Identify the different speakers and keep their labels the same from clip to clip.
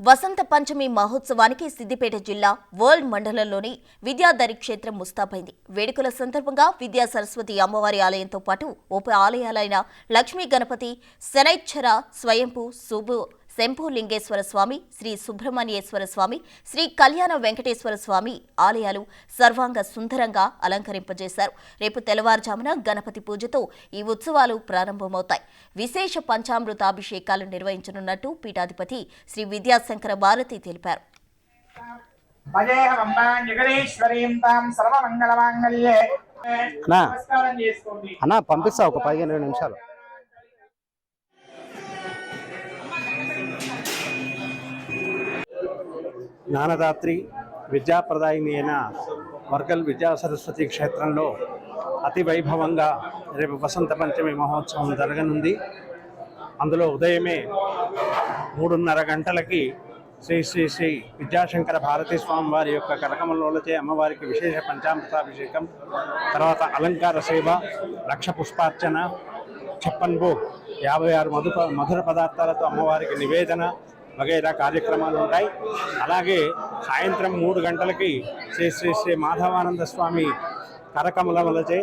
Speaker 1: వసంత పంచమి మహోత్సవానికి సిద్దిపేట జిల్లా వరల్డ్ మండలంలోని విద్యాధరి క్షేత్రం ముస్తాబైంది. వేడుకల సందర్భంగా విద్యా సరస్వతి అమ్మవారి ఆలయంతో పాటు ఉప ఆలయాలైన లక్ష్మీ గణపతి, శనైశ్చర, స్వయంభూ, శంభులింగేశ్వర స్వామి, శ్రీ సుబ్రహ్మణ్యేశ్వర స్వామి, శ్రీ కళ్యాణ వెంకటేశ్వర స్వామి ఆలయాలు సర్వాంగ సుందరంగా అలంకరింపజేశారు. రేపు తెల్లవారుజామున గణపతి పూజతో ఈ ఉత్సవాలు ప్రారంభమవుతాయి. విశేష పంచామృతాభిషేకాలు నిర్వహించనున్నట్టు పీఠాధిపతి శ్రీ విద్యాశంకర భారతి తెలిపారు.
Speaker 2: పంపిస్తా ఒక 15 నిమిషాలు. జ్ఞానదాత్రి విద్యాప్రదాయిని అయిన వర్గల్ విద్యా సరస్వతి క్షేత్రంలో అతి వైభవంగా రేపు వసంత పంచమి మహోత్సవం జరగనుంది. అందులో ఉదయమే 3:30 గంటలకి శ్రీ శ్రీ శ్రీ విద్యాశంకర భారతీ స్వామి వారి యొక్క కరకమలచే అమ్మవారికి విశేష పంచామృతాభిషేకం, తర్వాత అలంకార సేవ, లక్ష పుష్పార్చన, ఛప్పన్ భోగ్ 56 మధుర పదార్థాలతో అమ్మవారికి నివేదన వగైరా కార్యక్రమాలు ఉంటాయి. అలాగే సాయంత్రం 3 గంటలకి శ్రీ శ్రీ శ్రీ మాధవానంద స్వామి కరకమలచే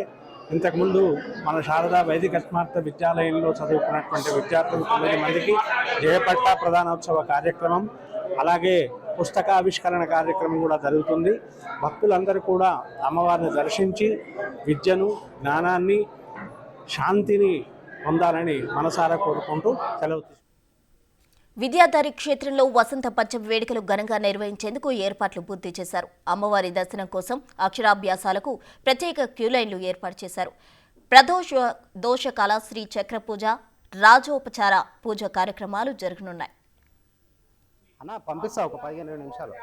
Speaker 2: ఇంతకుముందు మన శారదా వైదిక స్మార్త విద్యాలయంలో చదువుకున్నటువంటి విద్యార్థులు 9 మందికి జయపట్ట ప్రధానోత్సవ కార్యక్రమం, అలాగే పుస్తకావిష్కరణ కార్యక్రమం కూడా జరుగుతుంది. భక్తులందరూ కూడా అమ్మవారిని దర్శించి విద్యను, జ్ఞానాన్ని, శాంతిని పొందాలని మనసారా కోరుకుంటూ సెలవు.
Speaker 1: విద్యాధరి క్షేత్రంలో వసంత పంచమి వేడుకలు ఘనంగా నిర్వహించేందుకు ఏర్పాట్లు పూర్తి చేశారు. అమ్మవారి దర్శనం కోసం అక్షరాభ్యాసాలకు ప్రత్యేక క్యూలైన్లు ఏర్పాటు చేశారు. దోషకాల శ్రీ చక్ర పూజ, రాజోపచార పూజ కార్యక్రమాలు జరగనున్నాయి.
Speaker 2: పంపిస్తా ఒక 15 నిమిషాలు.